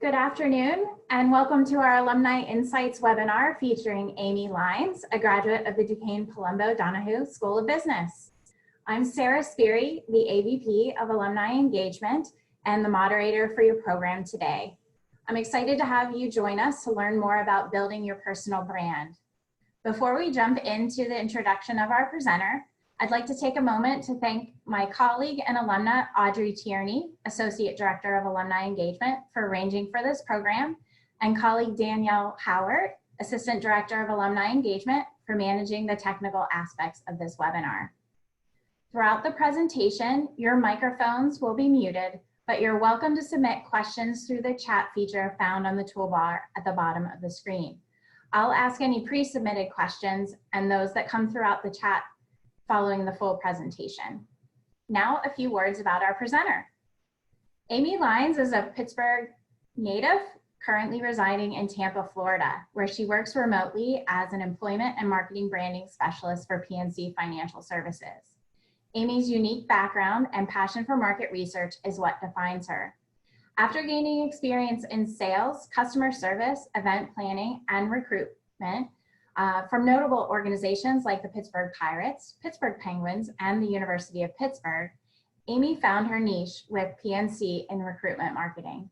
Good afternoon, and welcome to our Alumni Insights webinar featuring Amy Lynes, a graduate of the Duquesne Palumbo Donahue School of Business. I'm Sarah Speary, the AVP of Alumni Engagement and the moderator for your program today. I'm excited to have you join us to learn more about building your personal brand. Before we jump into the introduction of our presenter, I'd like to take a moment to thank my colleague and alumna, Audrey Tierney, Associate Director of Alumni Engagement, for arranging for this program, and colleague Danielle Howard, Assistant Director of Alumni Engagement, for managing the technical aspects of this webinar. Throughout the presentation, your microphones will be muted, but you're welcome to submit questions through the chat feature found on the toolbar at the bottom of the screen. I'll ask any pre-submitted questions and those that come throughout the chat following the full presentation. Now, a few words about our presenter. Amy Lynes is a Pittsburgh native, currently residing in Tampa, Florida, where she works remotely as an employment and marketing branding specialist for PNC Financial Services. Amy's unique background and passion for market research is what defines her. After gaining experience in sales, customer service, event planning, and recruitment, from notable organizations like the Pittsburgh Pirates, Pittsburgh Penguins, and the University of Pittsburgh, Amy found her niche with PNC in recruitment marketing.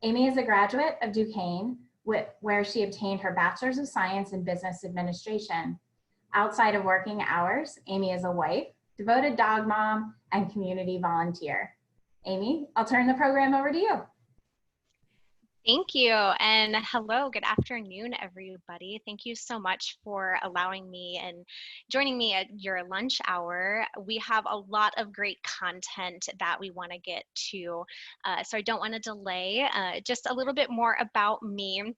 Amy is a graduate of Duquesne, where she obtained her Bachelors of Science in Business Administration. Outside of working hours, Amy is a wife, devoted dog mom, and community volunteer. Amy, I'll turn the program over to you. Thank you, and hello, good afternoon, everybody. Thank you so much for allowing me and joining me at your lunch hour. We have a lot of great content that we want to get to, so I don't want to delay. Just a little bit more about me.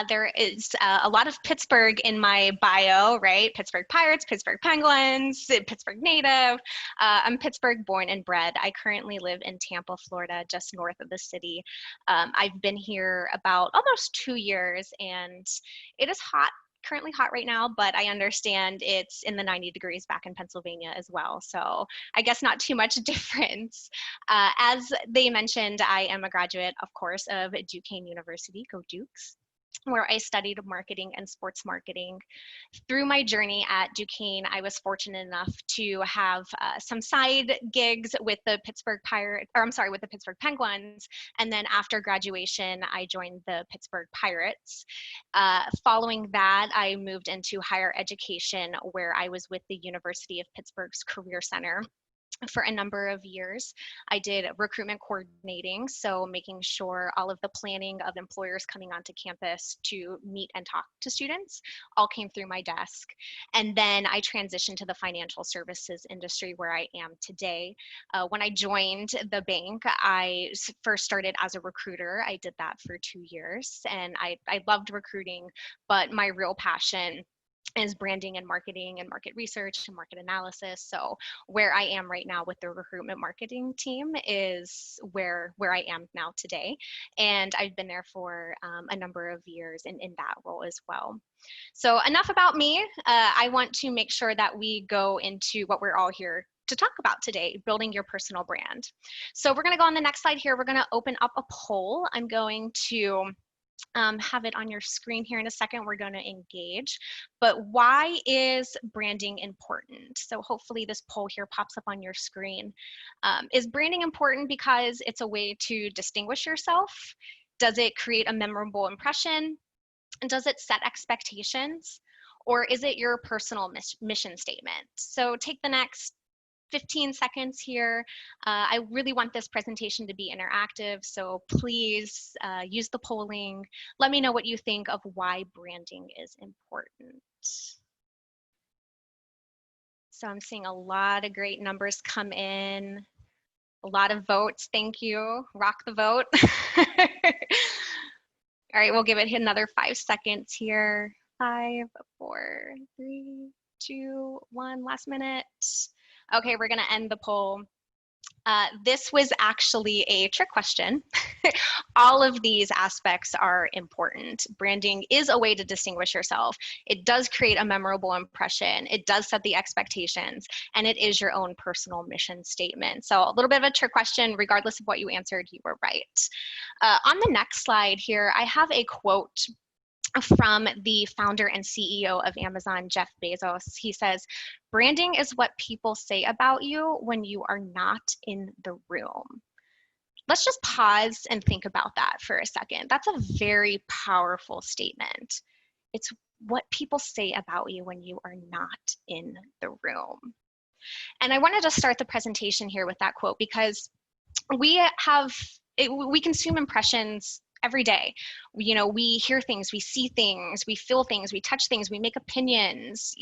There is a lot of Pittsburgh in my bio, right? Pittsburgh Pirates, Pittsburgh Penguins, Pittsburgh native. I'm Pittsburgh born and bred. I currently live in Tampa, Florida, just north of the city. I've been here about almost 2 years, and it is hot. Currently hot right now, but I understand it's in the 90 degrees back in Pennsylvania as well. So I guess not too much difference. As they mentioned, I am a graduate, of course, of Duquesne University, go Dukes, where I studied marketing and sports marketing. Through my journey at Duquesne, I was fortunate enough to have some side gigs with the Pittsburgh with the Pittsburgh Penguins. And then after graduation, I joined the Pittsburgh Pirates. Following that, I moved into higher education, where I was with the University of Pittsburgh's Career Center for a number of years. I did recruitment coordinating, so making sure all of the planning of employers coming onto campus to meet and talk to students all came through my desk. And then I transitioned to the financial services industry, where I am today. When I joined the bank, I first started as a recruiter. I did that for 2 years, and I loved recruiting, but my real passion is branding and marketing and market research and market analysis. So where I am right now with the recruitment marketing team is where I am now today. And I've been there for a number of years in that role as well. So enough about me. I want to make sure that we go into what we're all here to talk about today, building your personal brand. So we're going to go on the next slide here. We're going to open up a poll. I'm going to have it on your screen here in a second. We're going to engage, but why is branding important? So hopefully this poll here pops up on your screen. Is branding important because it's a way to distinguish yourself? Does it create a memorable impression? And does it set expectations? Or is it your personal mission statement? So take the next 15 seconds here. I really want this presentation to be interactive, so please use the polling. Let me know what you think of why branding is important. So I'm seeing a lot of great numbers come in, a lot of votes. Thank you. Rock the vote. All right, we'll give it another 5 seconds here. 5, 4, 3, 2, 1, last minute. Okay, we're gonna end the poll. This was actually a trick question. All of these aspects are important. Branding is a way to distinguish yourself. It does create a memorable impression. It does set the expectations, and it is your own personal mission statement. So a little bit of a trick question. Regardless of what you answered, you were right. On the next slide here, I have a quote from the founder and CEO of Amazon, Jeff Bezos. He says, "Branding is what people say about you when you are not in the room." Let's just pause and think about that for a second. That's a very powerful statement. It's what people say about you when you are not in the room. And I wanted to start the presentation here with that quote because we consume impressions every day. We hear things, we see things, we feel things, we touch things, we make opinions.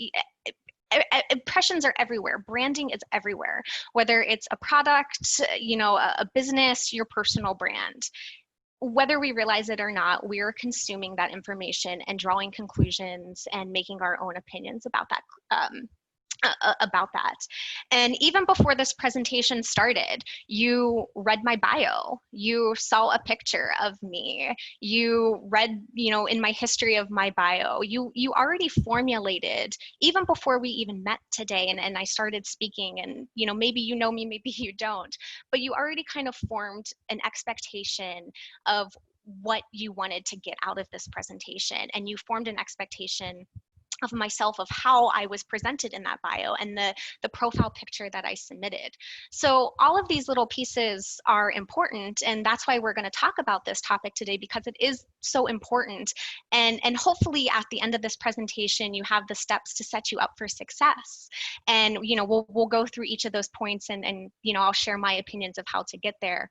Impressions are everywhere. Branding is everywhere, whether it's a product, a business, your personal brand. Whether we realize it or not, we are consuming that information and drawing conclusions and making our own opinions about that. And even before this presentation started, you read my bio, you saw a picture of me, you read, in my history of my bio, you already formulated, even before we even met today and I started speaking, and maybe you know me, maybe you don't, but you already kind of formed an expectation of what you wanted to get out of this presentation, and you formed an expectation of myself, of how I was presented in that bio and the profile picture that I submitted. So all of these little pieces are important, and that's why we're going to talk about this topic today, because it is so important. And hopefully at the end of this presentation, you have the steps to set you up for success. And we'll go through each of those points, and I'll share my opinions of how to get there.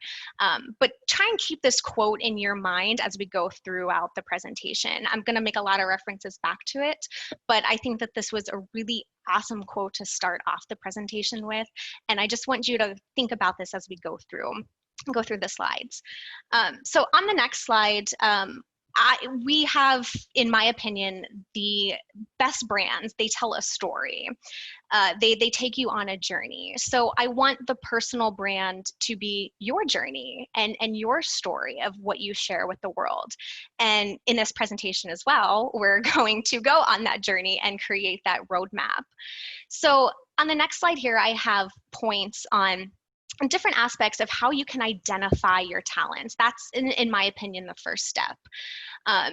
But try and keep this quote in your mind as we go throughout the presentation. I'm going to make a lot of references back to it, but I think that this was a really awesome quote to start off the presentation with. And I just want you to think about this as we go through the slides. So on the next slide, we have, in my opinion, the best brands. They tell a story. They take you on a journey. So I want the personal brand to be your journey and your story of what you share with the world. And in this presentation as well, we're going to go on that journey and create that roadmap. So on the next slide here, I have points on different aspects of how you can identify your talents. That's, in my opinion, the first step.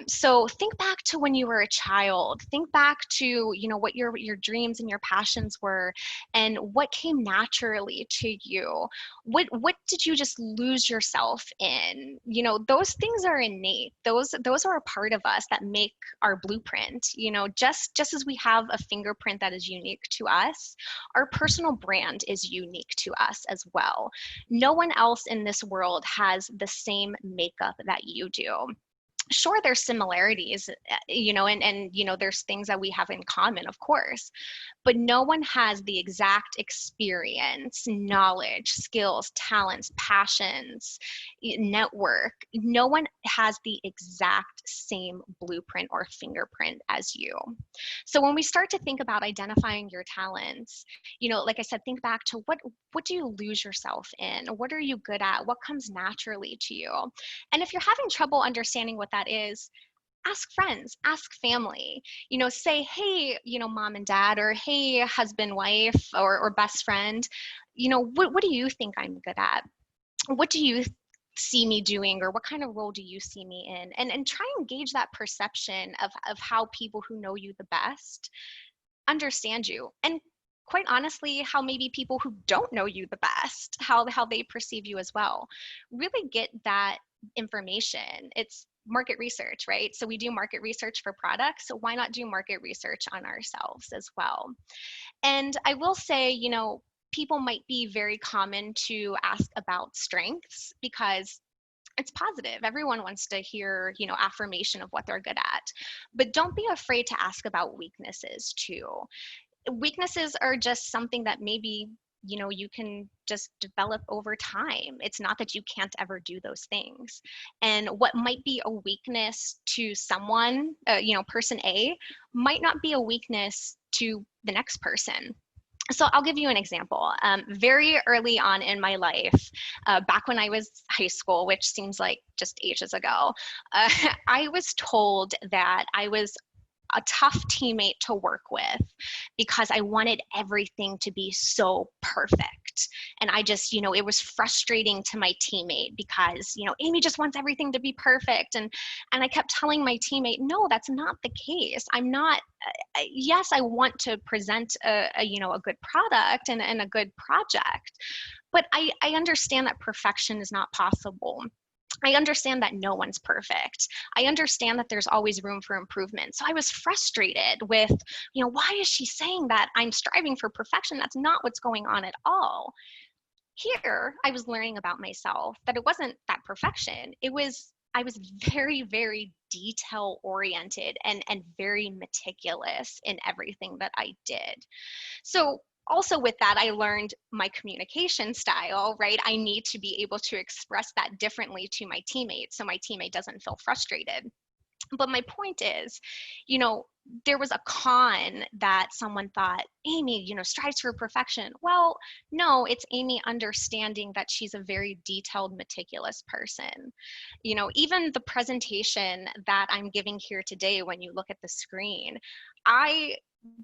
So think back to when you were a child. Think back to what your dreams and your passions were, and what came naturally to you. What did you just lose yourself in? Those things are innate. Those are a part of us that make our blueprint. Just as we have a fingerprint that is unique to us, our personal brand is unique to us as well. No one else in this world has the same makeup that you do. Sure, there's similarities, and there's things that we have in common, of course, but no one has the exact experience, knowledge, skills, talents, passions, network. No one has the exact same blueprint or fingerprint as you. So when we start to think about identifying your talents, like I said, think back to what do you lose yourself in? What are you good at? What comes naturally to you? And if you're having trouble understanding what that is, ask friends, ask family, say, hey, mom and dad, or hey, husband, wife, or best friend, what do you think I'm good at? What do you see me doing, or what kind of role do you see me in? And try and gauge that perception of how people who know you the best understand you. And quite honestly, how maybe people who don't know you the best, how they perceive you as well. Really get that information. It's market research, right? So we do market research for products. So why not do market research on ourselves as well? And I will say, people might be very common to ask about strengths because it's positive. Everyone wants to hear, affirmation of what they're good at. But don't be afraid to ask about weaknesses too. Weaknesses are just something that maybe you can just develop over time. It's not that you can't ever do those things. And what might be a weakness to someone, person A, might not be a weakness to the next person. So I'll give you an example. Very early on in my life, back when I was high school, which seems like just ages ago, I was told that I was a tough teammate to work with because I wanted everything to be so perfect. And I just, it was frustrating to my teammate because, Amy just wants everything to be perfect. And I kept telling my teammate, no, that's not the case. I'm not, yes, I want to present a good product and a good project, but I understand that perfection is not possible. I understand that no one's perfect. I understand that there's always room for improvement. So I was frustrated with, why is she saying that I'm striving for perfection? That's not what's going on at all. Here, I was learning about myself that it wasn't that perfection. I was very, very detail oriented and very meticulous in everything that I did. So also with that, I learned my communication style, right? I need to be able to express that differently to my teammate so my teammate doesn't feel frustrated. But my point is, there was a con that someone thought, Amy, strives for perfection. Well, no, it's Amy understanding that she's a very detailed, meticulous person. Even the presentation that I'm giving here today, when you look at the screen, I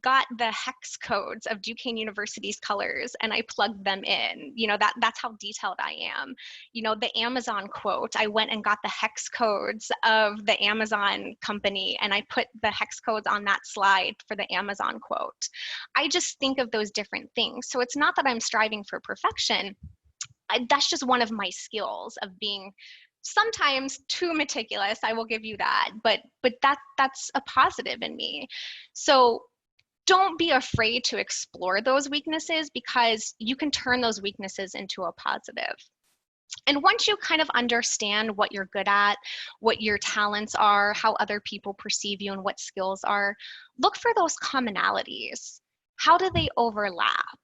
got the hex codes of Duquesne University's colors and I plugged them in. That's how detailed I am. The Amazon quote, I went and got the hex codes of the Amazon company and I put the hex codes on that slide for the Amazon quote. I just think of those different things. So it's not that I'm striving for perfection. That's just one of my skills of being sometimes too meticulous. I will give you that, but that's a positive in me. So don't be afraid to explore those weaknesses because you can turn those weaknesses into a positive. And once you kind of understand what you're good at, what your talents are, how other people perceive you, and what skills are, look for those commonalities. How do they overlap?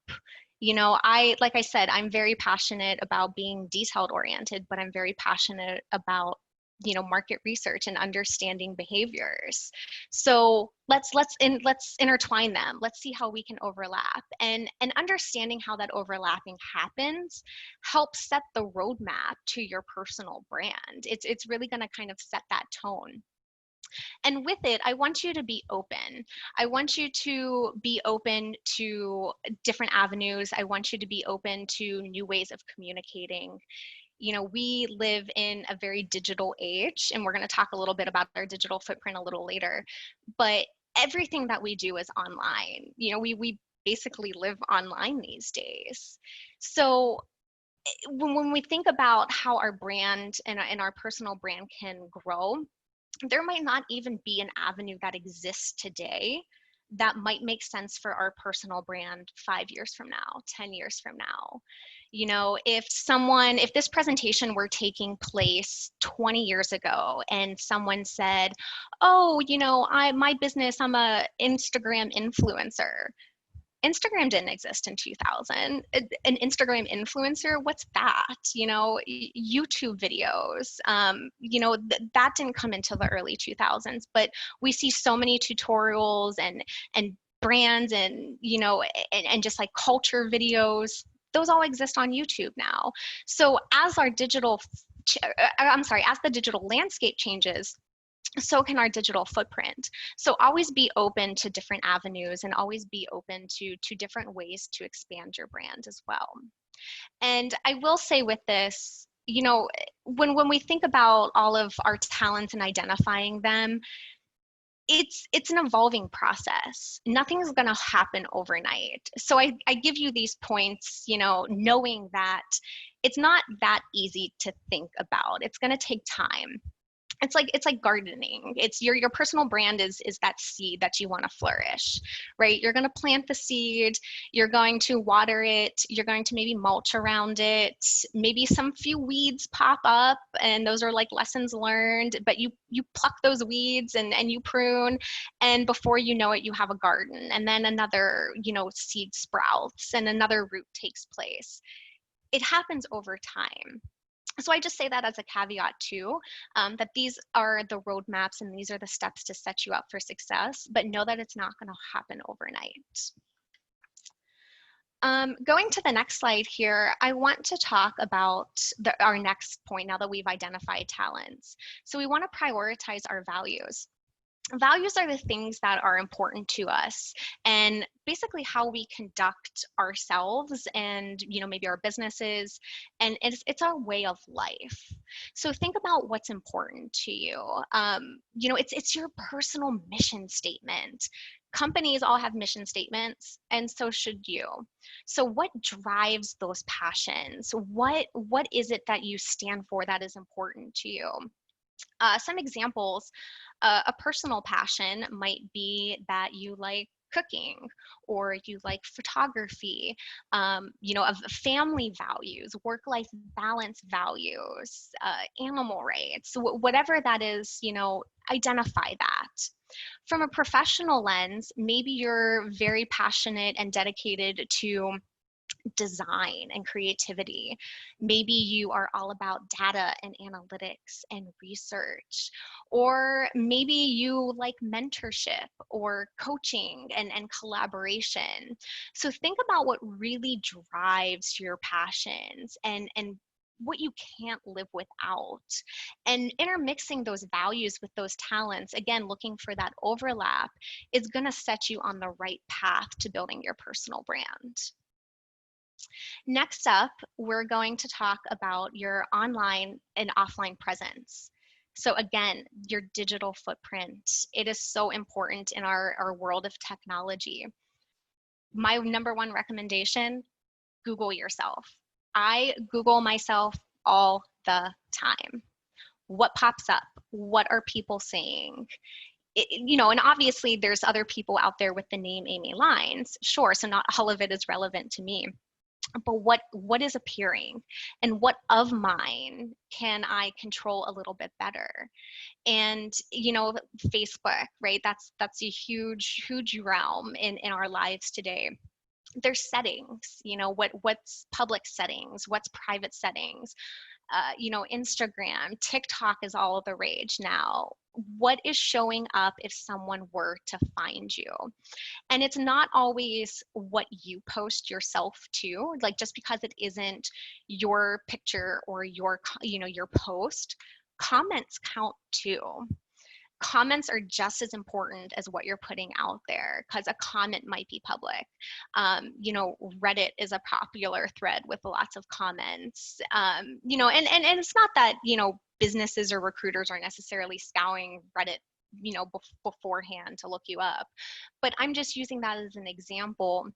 Like I said, I'm very passionate about being detailed oriented, but I'm very passionate about market research and understanding behaviors. So let's intertwine them. Let's see how we can overlap, and understanding how that overlapping happens helps set the roadmap to your personal brand. It's really going to kind of set that tone. And with it, I want you to be open. I want you to be open to different avenues. I want you to be open to new ways of communicating. We live in a very digital age, and we're going to talk a little bit about our digital footprint a little later, but everything that we do is online. We basically live online these days. So when we think about how our brand and our personal brand can grow, there might not even be an avenue that exists today that might make sense for our personal brand 5 years from now, 10 years from now. If this presentation were taking place 20 years ago and someone said, oh, my business, I'm a Instagram influencer. Instagram didn't exist in 2000. An Instagram influencer, what's that? YouTube videos, that didn't come into the early 2000s, but we see so many tutorials and brands and, and just like culture videos, those all exist on YouTube now. So as the digital landscape changes, so can our digital footprint. So always be open to different avenues and always be open to different ways to expand your brand as well. And I will say with this, when we think about all of our talents and identifying them, it's an evolving process. Nothing's going to happen overnight. So I give you these points, knowing that it's not that easy to think about. It's going to take time. It's like gardening. It's your personal brand is that seed that you want to flourish, right? You're going to plant the seed, you're going to water it, you're going to maybe mulch around it, maybe some few weeds pop up, and those are like lessons learned, but you pluck those weeds and you prune, and before you know it, you have a garden, and then another, seed sprouts and another root takes place. It happens over time. So I just say that as a caveat too, that these are the roadmaps and these are the steps to set you up for success, but know that it's not going to happen overnight. Going to the next slide here, I want to talk about our next point now that we've identified talents. So we want to prioritize our values. Values are the things that are important to us and basically how we conduct ourselves and maybe our businesses, and it's our way of life. So think about what's important to you. It's your personal mission statement. Companies all have mission statements, and so should you. So what drives those passions? What is it that you stand for that is important to you? Some examples, a personal passion might be that you like cooking or you like photography, of family values, work-life balance values, animal rights, whatever that is, identify that. From a professional lens, maybe you're very passionate and dedicated to design and creativity. Maybe you are all about data and analytics and research, or maybe you like mentorship or coaching and collaboration. So think about what really drives your passions and what you can't live without, and intermixing those values with those talents, again looking for that overlap, is going to set you on the right path to building your personal brand. Next up, we're going to talk about your online and offline presence. So again, your digital footprint. It is so important in our world of technology. My number one recommendation, Google yourself. I Google myself all the time. What pops up? What are people saying? And obviously there's other people out there with the name Amy Lynes, sure, so not all of it is relevant to me. But what is appearing, and what of mine can I control a little bit better? And Facebook, right? That's a huge realm in our lives today. There's settings, what's public settings, what's private settings. Instagram, TikTok is all the rage now. What is showing up if someone were to find you? And it's not always what you post yourself to, like just because it isn't your picture or your post, comments count too. Comments are just as important as what you're putting out there, because a comment might be public. Reddit is a popular thread with lots of comments. And it's not that, businesses or recruiters are necessarily scouring Reddit, beforehand to look you up. But I'm just using that as an example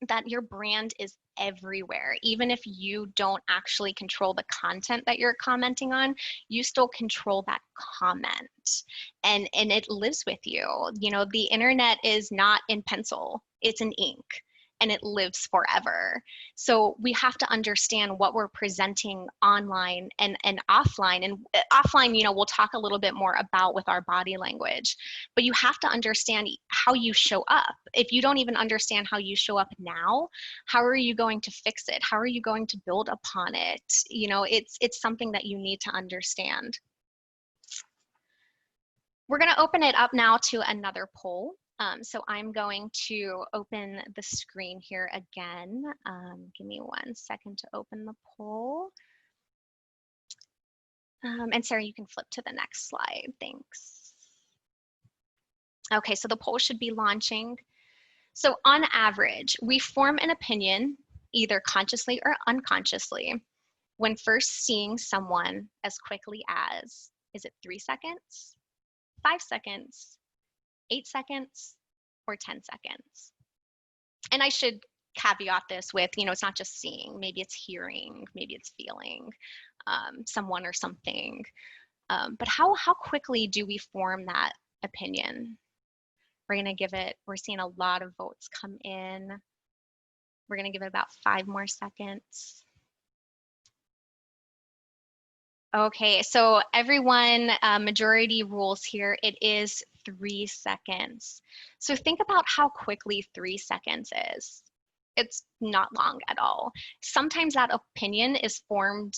that your brand is everywhere. Even if you don't actually control the content that you're commenting on, you still control that comment, and it lives with you. The internet is not in pencil, it's in ink, and it lives forever. So we have to understand what we're presenting online and offline. And offline, we'll talk a little bit more about with our body language, but you have to understand how you show up. If you don't even understand how you show up now, how are you going to fix it? How are you going to build upon it? It's something that you need to understand. We're going to open it up now to another poll. So I'm going to open the screen here again. Give me 1 second to open the poll. And Sarah, you can flip to the next slide. Thanks. Okay, so the poll should be launching. So on average, we form an opinion, either consciously or unconsciously, when first seeing someone as quickly as, is it 3 seconds, 5 seconds, 8 seconds, or 10 seconds. And I should caveat this with, it's not just seeing, maybe it's hearing, maybe it's feeling someone or something. But how quickly do we form that opinion? We're seeing a lot of votes come in. We're gonna give it about 5 more seconds. Okay, so everyone, majority rules here, it is 3 seconds. So think about how quickly 3 seconds is. It's not long at all. Sometimes that opinion is formed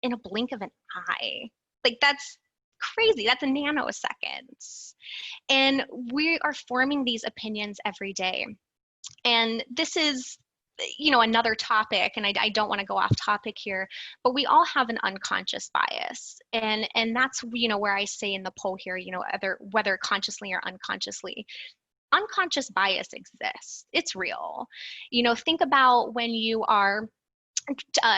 in a blink of an eye. Like, that's crazy, that's a nanoseconds. And we are forming these opinions every day. And this is another topic, and I don't want to go off topic here, but we all have an unconscious bias. And that's, where I say in the poll here, whether consciously or unconsciously, unconscious bias exists. It's real. Think about when you are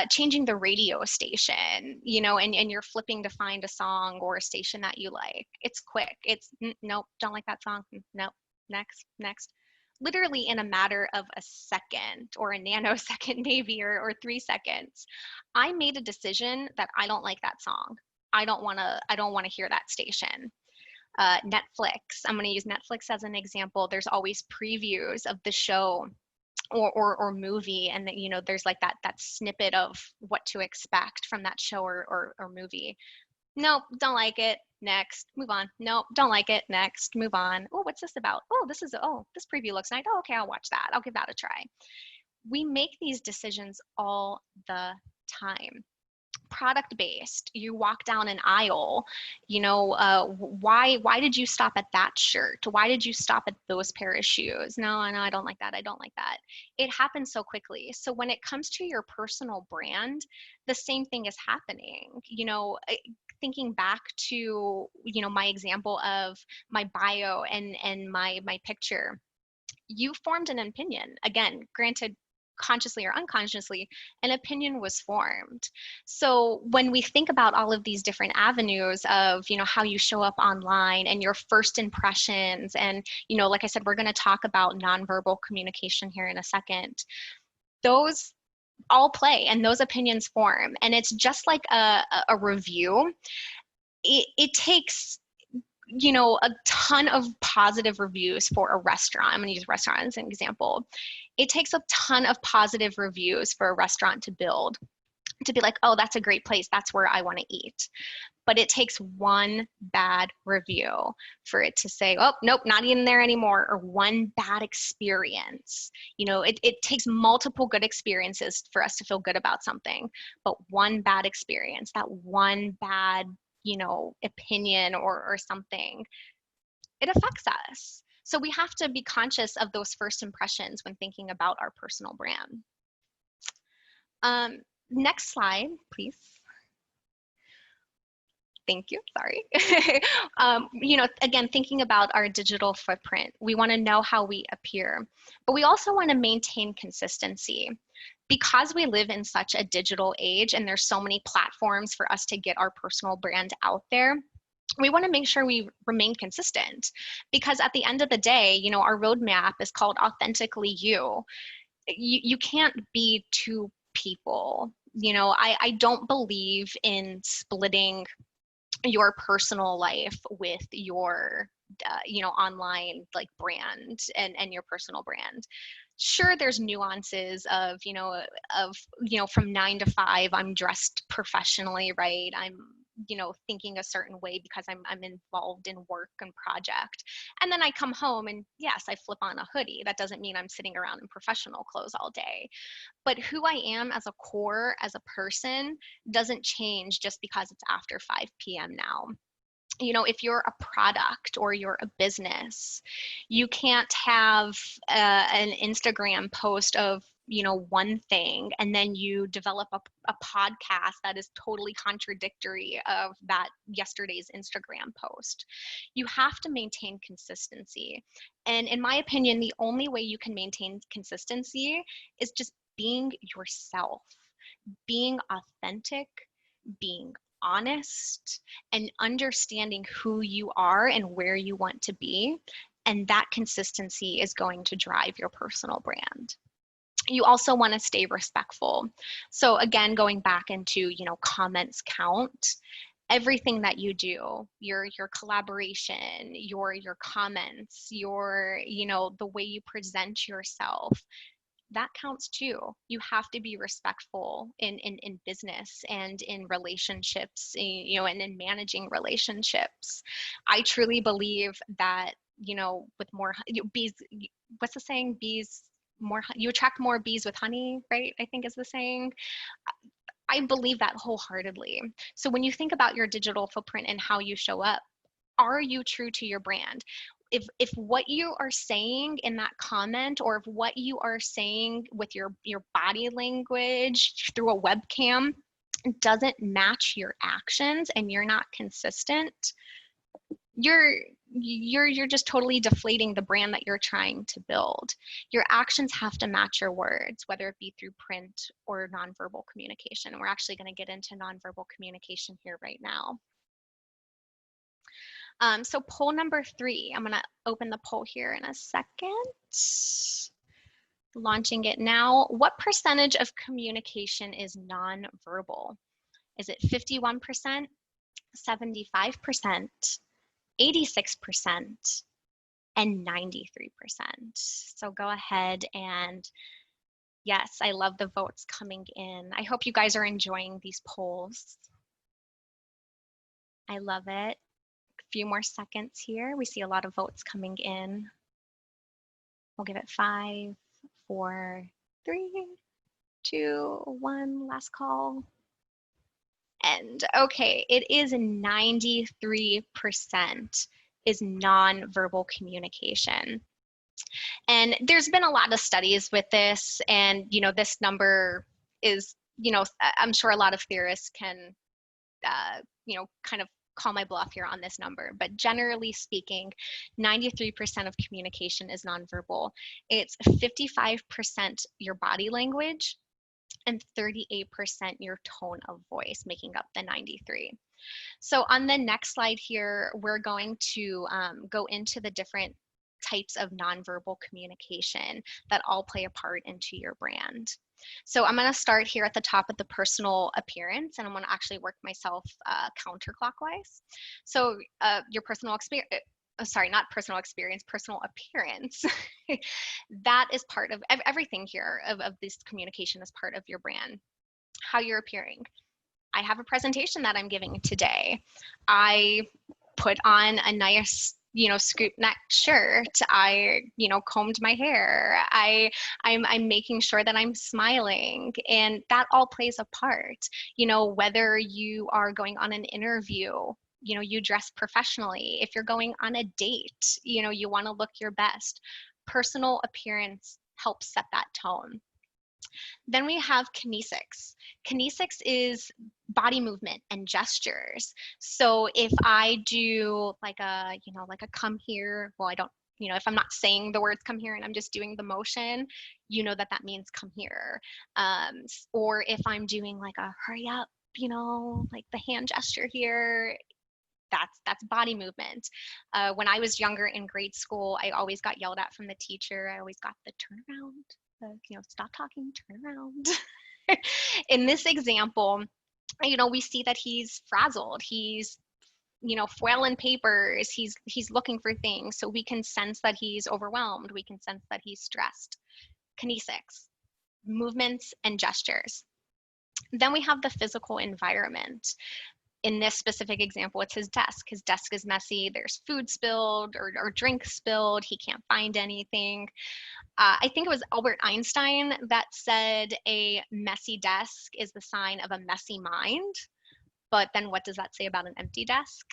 changing the radio station, and you're flipping to find a song or a station that you like. It's quick. It's nope, don't like that song. Nope, next. Literally in a matter of a second or a nanosecond, maybe, or 3 seconds, I made a decision that I don't like that song. I don't want to hear that station. Netflix. I'm going to use Netflix as an example. There's always previews of the show or movie, and there's like that snippet of what to expect from that show or movie. Nope, don't like it. Next, move on. Nope, don't like it. Next, move on. Oh, what's this about? Oh, this preview looks nice. Oh, okay, I'll watch that. I'll give that a try. We make these decisions all the time. Product based, you walk down an aisle, why did you stop at that shirt? Why did you stop at those pair of shoes? No, I don't like that. It happens so quickly. So when it comes to your personal brand, the same thing is happening. Thinking back to my example of my bio and my picture, you formed an opinion. Again, granted, consciously or unconsciously, an opinion was formed. So when we think about all of these different avenues of, how you show up online and your first impressions, and, like I said, we're going to talk about nonverbal communication here in a second, those all play and those opinions form. And it's just like a review. It takes a ton of positive reviews for a restaurant. I'm going to use restaurant as an example. It takes a ton of positive reviews for a restaurant to build, to be like, oh, that's a great place. That's where I want to eat. But it takes one bad review for it to say, oh, nope, not eating there anymore, or one bad experience. It takes multiple good experiences for us to feel good about something, but one bad experience, that one bad opinion or something, it affects us. So we have to be conscious of those first impressions when thinking about our personal brand. Next slide, please. Thank you, sorry. Again, thinking about our digital footprint, we want to know how we appear, but we also want to maintain consistency. Because we live in such a digital age and there's so many platforms for us to get our personal brand out there, we want to make sure we remain consistent, because at the end of the day, our roadmap is called Authentically You. You can't be two people. I don't believe in splitting your personal life with your online brand and your personal brand. Sure, there's nuances of from 9 to 5 I'm dressed professionally, right? I'm thinking a certain way because I'm involved in work and project, and then I come home and yes, I flip on a hoodie. That doesn't mean I'm sitting around in professional clothes all day. But who I am as a core, as a person, doesn't change just because it's after 5 p.m. now. If you're a product or you're a business, you can't have an Instagram post of one thing, and then you develop a podcast that is totally contradictory of that yesterday's Instagram post. You have to maintain consistency. And in my opinion, the only way you can maintain consistency is just being yourself, being authentic, being honest, and understanding who you are and where you want to be. And that consistency is going to drive your personal brand. You also want to stay respectful. So again, going back into, comments count. Everything that you do, your collaboration, your comments, the way you present yourself, that counts too. You have to be respectful in business and in relationships, and in managing relationships. I truly believe that, with more bees, what's the saying? You attract more bees with honey, right? I think is the saying. I believe that wholeheartedly. So when you think about your digital footprint and how you show up, are you true to your brand? if what you are saying in that comment, or if what you are saying with your body language through a webcam doesn't match your actions and you're not consistent, you're just totally deflating the brand that you're trying to build. Your actions have to match your words, whether it be through print or nonverbal communication. We're actually going to get into nonverbal communication here right now. So poll number 3, I'm going to open the poll here in a second. Launching it now. What percentage of communication is nonverbal? Is it 51%, 75%, 86%, and 93%? So go ahead and yes, I love the votes coming in. I hope you guys are enjoying these polls. I love it. A few more seconds here. We see a lot of votes coming in. We'll give it 5, 4, 3, 2, 1, last call. And okay, it is 93% is nonverbal communication. And there's been a lot of studies with this, and this number is, I'm sure a lot of theorists can kind of call my bluff here on this number, but generally speaking, 93% of communication is nonverbal. It's 55% your body language and 38% your tone of voice, making up the 93. So on the next slide here, we're going to go into the different types of nonverbal communication that all play a part into your brand. So I'm going to start here at the top of the personal appearance, and I'm going to actually work myself counterclockwise. So your personal experience, not personal experience, personal appearance, that is part of everything here of this communication is part of your brand. How you're appearing. I have a presentation that I'm giving today. I put on a nice scoop neck shirt. I, combed my hair. I'm making sure that I'm smiling, and that all plays a part. Whether you are going on an interview, you dress professionally. If you're going on a date, you want to look your best. Personal appearance helps set that tone. Then we have kinesics. Kinesics is body movement and gestures. So if I do like a come here, well, I don't, if I'm not saying the words come here and I'm just doing the motion, that means come here. Or if I'm doing like a hurry up, like the hand gesture here, that's body movement. When I was younger in grade school, I always got yelled at from the teacher. I always got the turn around. Stop talking, turn around. In this example, we see that he's frazzled. He's, foiling papers. He's looking for things. So we can sense that he's overwhelmed. We can sense that he's stressed. Kinesics, movements and gestures. Then we have the physical environment. In this specific example, it's his desk. His desk is messy. There's food spilled or drink spilled. He can't find anything. I think it was Albert Einstein that said a messy desk is the sign of a messy mind. But then what does that say about an empty desk?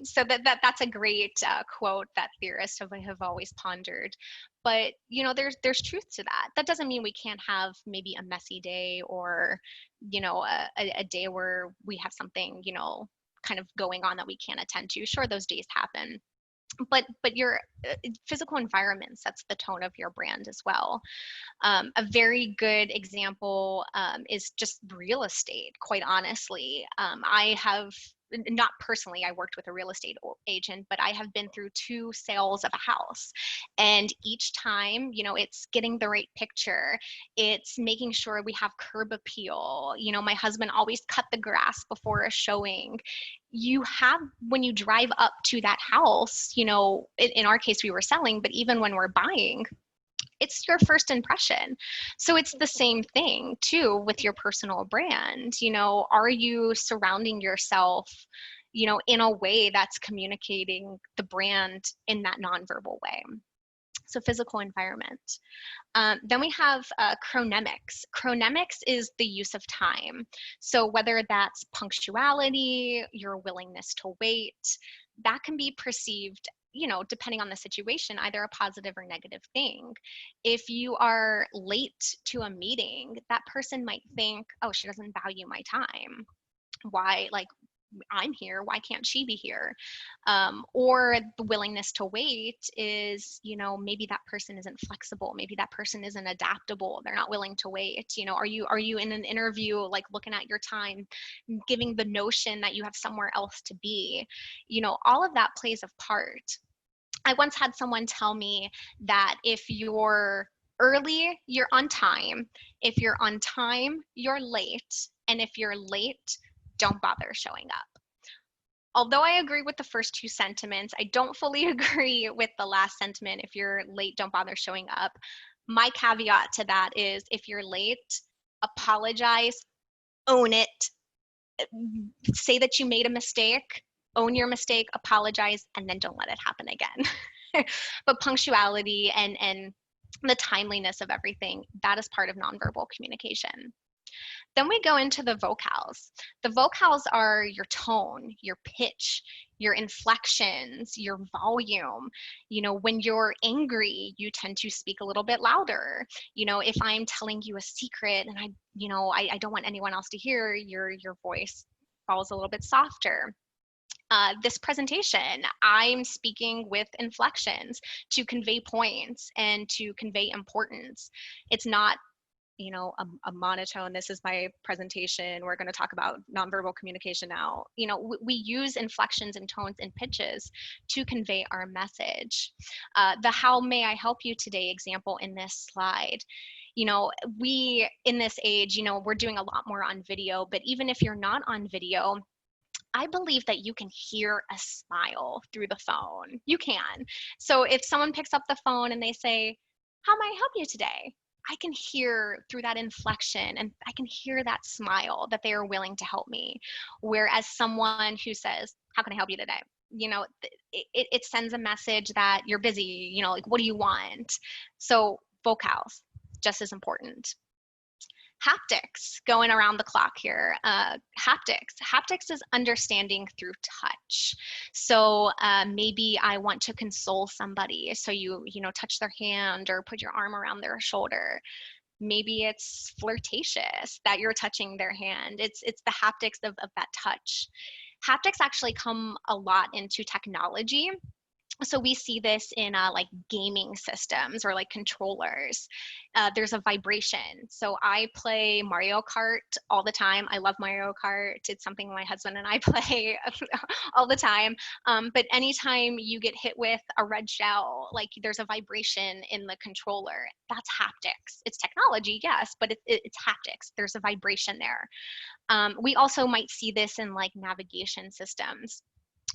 So that's a great quote that theorists have always pondered. But, there's truth to that. That doesn't mean we can't have maybe a messy day or, a day where we have something, kind of going on that we can't attend to. Sure, those days happen. But your physical environment sets the tone of your brand as well. A very good example is just real estate, quite honestly. I have, not personally, I worked with a real estate agent, but I have been through 2 sales of a house. And each time, it's getting the right picture. It's making sure we have curb appeal. My husband always cut the grass before a showing. When you drive up to that house, in our case, we were selling, but even when we're buying, it's your first impression. So it's the same thing too with your personal brand. Are you surrounding yourself, in a way that's communicating the brand in that nonverbal way? So physical environment. Then we have chronemics. Chronemics is the use of time. So whether that's punctuality, your willingness to wait, that can be perceived depending on the situation, either a positive or negative thing. If you are late to a meeting, that person might think, oh, she doesn't value my time. Why, like, I'm here, why can't she be here? Or the willingness to wait is, maybe that person isn't flexible, maybe that person isn't adaptable, they're not willing to wait. Are you in an interview, like, looking at your time, giving the notion that you have somewhere else to be? All of that plays a part. I once had someone tell me that if you're early, you're on time. If you're on time, you're late. And if you're late, don't bother showing up. Although I agree with the first two sentiments, I don't fully agree with the last sentiment. If you're late, don't bother showing up. My caveat to that is, if you're late, apologize, own it, say that you made a mistake, own your mistake, apologize, and then don't let it happen again. But punctuality and the timeliness of everything, that is part of nonverbal communication. Then we go into the vocals. The vocals are your tone, your pitch, your inflections, your volume. When you're angry, you tend to speak a little bit louder. If I'm telling you a secret and I don't want anyone else to hear, your voice falls a little bit softer. This presentation, I'm speaking with inflections to convey points and to convey importance. It's not a monotone. This is my presentation. We're going to talk about nonverbal communication now. We use inflections and tones and pitches to convey our message. The how may I help you today example in this slide. We, in this age, we're doing a lot more on video, but even if you're not on video, I believe that you can hear a smile through the phone. You can. So if someone picks up the phone and they say, how may I help you today? I can hear through that inflection, and I can hear that smile that they are willing to help me. Whereas someone who says, how can I help you today? It sends a message that you're busy, like, what do you want? So vocals, just as important. Haptics, going around the clock here. Haptics is understanding through touch. So maybe I want to console somebody, so you touch their hand or put your arm around their shoulder. Maybe it's flirtatious that you're touching their hand. It's the haptics of that touch. Haptics actually come a lot into technology. So we see this in like gaming systems or like controllers. There's a vibration. So I play Mario Kart all the time. I love Mario Kart. It's something my husband and I play all the time. But anytime you get hit with a red shell, like, there's a vibration in the controller. That's haptics. It's technology, yes, but it's haptics. There's a vibration there. We also might see this in like navigation systems,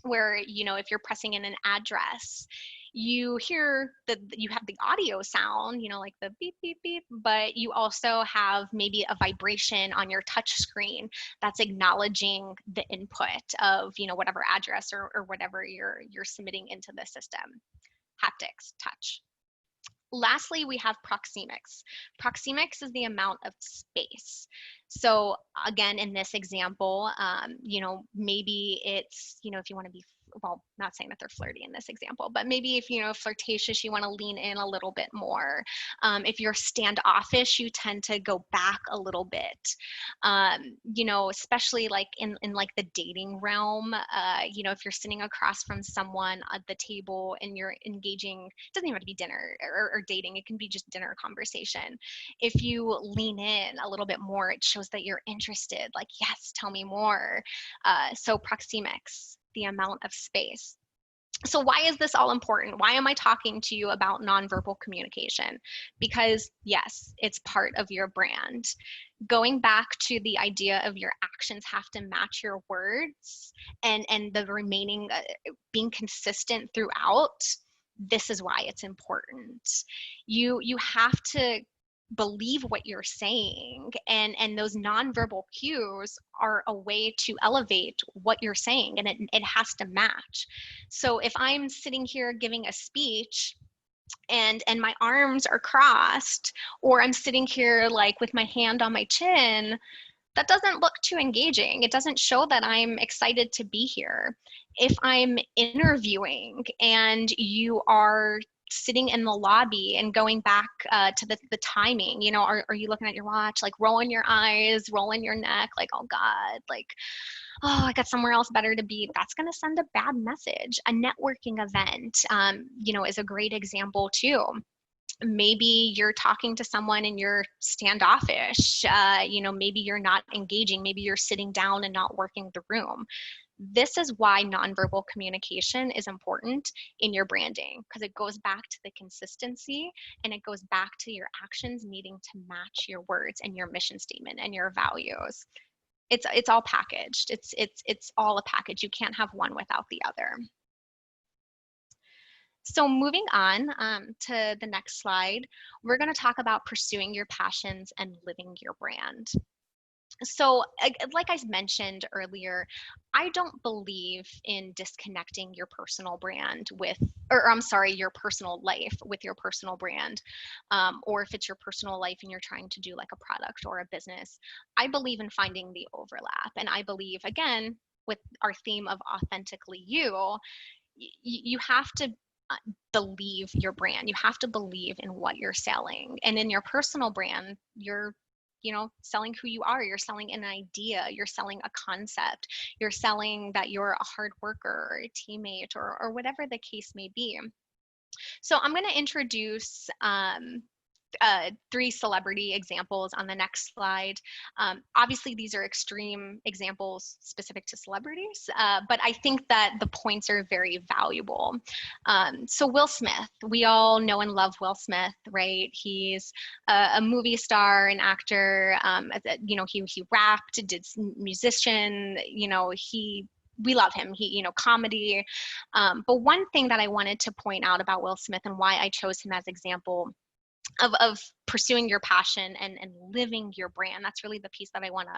where, if you're pressing in an address, you hear you have the audio sound, like the beep, beep, beep, but you also have maybe a vibration on your touch screen that's acknowledging the input of, whatever address or whatever you're submitting into the system. Haptics, touch. Lastly, we have proxemics. Proxemics is the amount of space. So again, in this example, maybe it's, if you want to be, well, not saying that they're flirty in this example, but maybe if, flirtatious, you want to lean in a little bit more. If you're standoffish, you tend to go back a little bit. Especially like in like the dating realm, if you're sitting across from someone at the table and you're engaging, it doesn't even have to be dinner or dating, it can be just dinner conversation. If you lean in a little bit more, it shows that you're interested, like, yes, tell me more. So proxemics, the amount of space. So why is this all important? Why am I talking to you about nonverbal communication? Because yes, it's part of your brand. Going back to the idea of your actions have to match your words, and the remaining being consistent throughout, this is why it's important. You have to believe what you're saying, and those nonverbal cues are a way to elevate what you're saying, and it has to match. So if I'm sitting here giving a speech and my arms are crossed, or I'm sitting here like with my hand on my chin, that doesn't look too engaging. It doesn't show that I'm excited to be here. If I'm interviewing and you are sitting in the lobby and going back to the timing, you know, are you looking at your watch, like rolling your eyes, rolling your neck, like, oh God, like, oh, I got somewhere else better to be. That's going to send a bad message. A networking event, you know, is a great example too. Maybe you're talking to someone and you're standoffish. You know, maybe you're not engaging. Maybe you're sitting down and not working the room. This is why nonverbal communication is important in your branding, because it goes back to the consistency and it goes back to your actions needing to match your words and your mission statement and your values. It's all packaged. It's all a package. You can't have one without the other. So moving on to the next slide, we're going to talk about pursuing your passions and living your brand. So like I mentioned earlier, I don't believe in disconnecting your personal brand with, or I'm sorry, your personal life with your personal brand. Or if it's your personal life and you're trying to do like a product or a business, I believe in finding the overlap. And I believe, again, with our theme of authentically you, you have to believe your brand. You have to believe in what you're selling. And in your personal brand, you're, you know, selling who you are. You're selling an idea. You're selling a concept. You're selling that you're a hard worker or a teammate or whatever the case may be. So I'm going to introduce 3 celebrity examples on the next slide. Obviously, these are extreme examples specific to celebrities, but I think that the points are very valuable. So Will Smith, we all know and love Will Smith, right? He's a movie star, an actor. You know, he rapped, did musician. You know, we love him. He, you know, comedy. But one thing that I wanted to point out about Will Smith and why I chose him as example of pursuing your passion and living your brand, that's really the piece that I want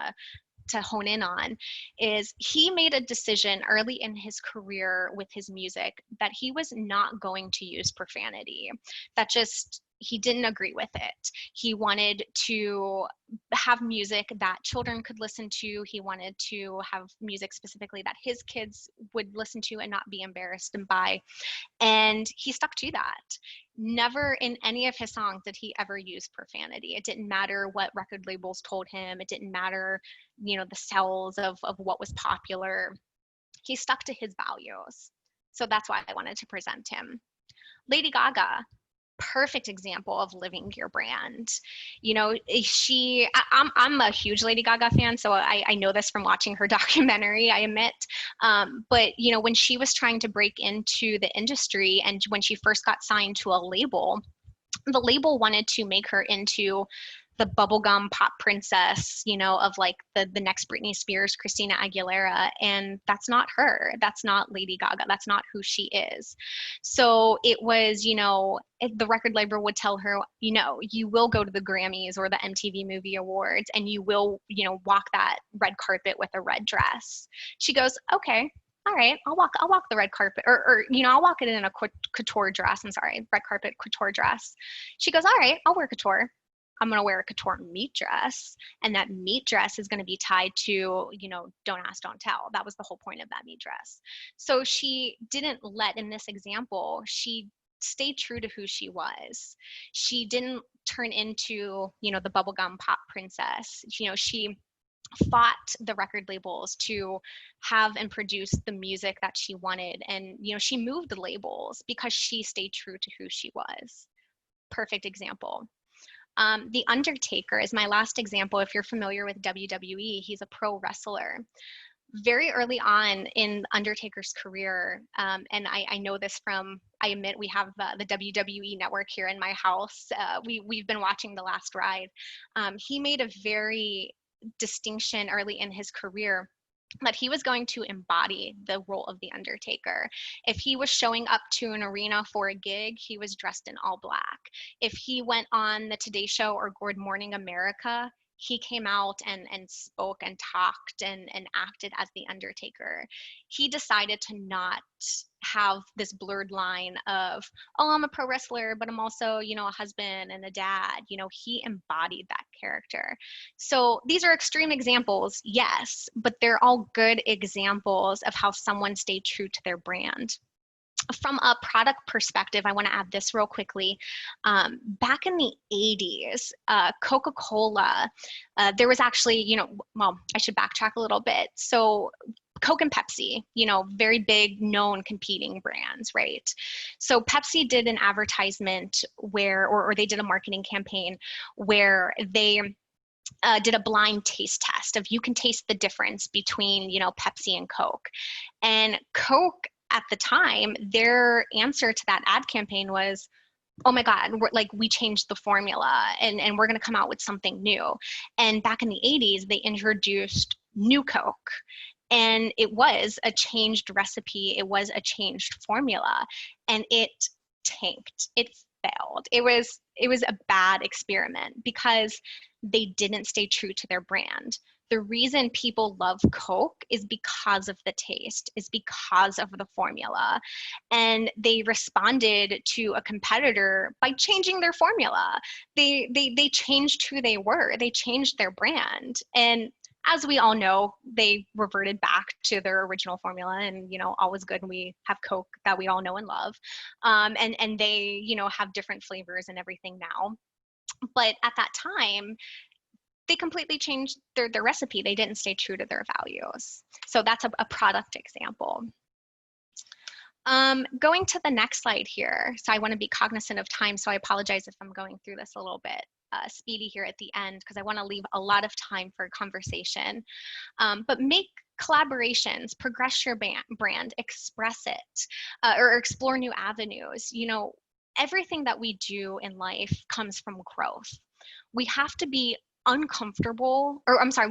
to hone in on, is he made a decision early in his career with his music that he was not going to use profanity. That just, he didn't agree with it. He wanted to have music that children could listen to. He wanted to have music specifically that his kids would listen to and not be embarrassed by. And he stuck to that. Never in any of his songs did he ever use profanity. It didn't matter what record labels told him. It didn't matter, you know, the sales of what was popular. He stuck to his values. So that's why I wanted to present him. Lady Gaga, perfect example of living your brand. You know, I'm a huge Lady Gaga fan, so I know this from watching her documentary, I admit. But, you know, when she was trying to break into the industry and when she first got signed to a label, the label wanted to make her into the bubblegum pop princess, you know, of like the next Britney Spears, Christina Aguilera. And that's not her. That's not Lady Gaga. That's not who she is. So it was, you know, the record label would tell her, you know, you will go to the Grammys or the MTV Movie Awards and you will, you know, walk that red carpet with a red dress. She goes, okay, all right, I'll walk the red carpet, or you know, I'll walk it in a couture dress. I'm sorry, red carpet couture dress. She goes, all right, I'll wear couture. I'm going to wear a couture meat dress. And that meat dress is going to be tied to, you know, don't ask, don't tell. That was the whole point of that meat dress. So she didn't let, in this example, she stayed true to who she was. She didn't turn into, you know, the bubblegum pop princess. You know, she fought the record labels to have and produce the music that she wanted. And, you know, she moved the labels because she stayed true to who she was. Perfect example. The Undertaker is my last example. If you're familiar with WWE, he's a pro wrestler. Very early on in Undertaker's career, and I know this from, I admit we have the WWE network here in my house. We've been watching The Last Ride. He made a very distinction early in his career that he was going to embody the role of the Undertaker. If he was showing up to an arena for a gig, he was dressed in all black. If he went on the Today Show or Good Morning America, he came out and spoke and talked and acted as the Undertaker. He decided to not have this blurred line of, oh, I'm a pro wrestler, but I'm also, you know, a husband and a dad. You know, he embodied that character. So these are extreme examples, yes, but they're all good examples of how someone stayed true to their brand. From a product perspective, I want to add this real quickly. Back in the 80s, Coca-Cola, there was actually, you know, well, I should backtrack a little bit. So Coke and Pepsi, you know, very big known competing brands, right? So Pepsi did an advertisement where, or they did a marketing campaign where they did a blind taste test of, you can taste the difference between, you know, Pepsi and Coke. And Coke at the time, their answer to that ad campaign was, oh my God, we changed the formula and we're going to come out with something new. And back in the 80s, they introduced New Coke. And it was a changed recipe. It was a changed formula. And it tanked. It failed. It was a bad experiment because they didn't stay true to their brand. The reason people love Coke is because of the taste, is because of the formula. And they responded to a competitor by changing their formula. They changed who they were. They changed their brand. And as we all know, they reverted back to their original formula, and, you know, all is good. And we have Coke that we all know and love. And they, you know, have different flavors and everything now. But at that time, they completely changed their recipe. They didn't stay true to their values. So that's a product example. Going to the next slide here. So I want to be cognizant of time, so I apologize if I'm going through this a little bit speedy here at the end, because I want to leave a lot of time for conversation. But make collaborations, progress your brand, express it, or explore new avenues. You know, everything that we do in life comes from growth. We have to be we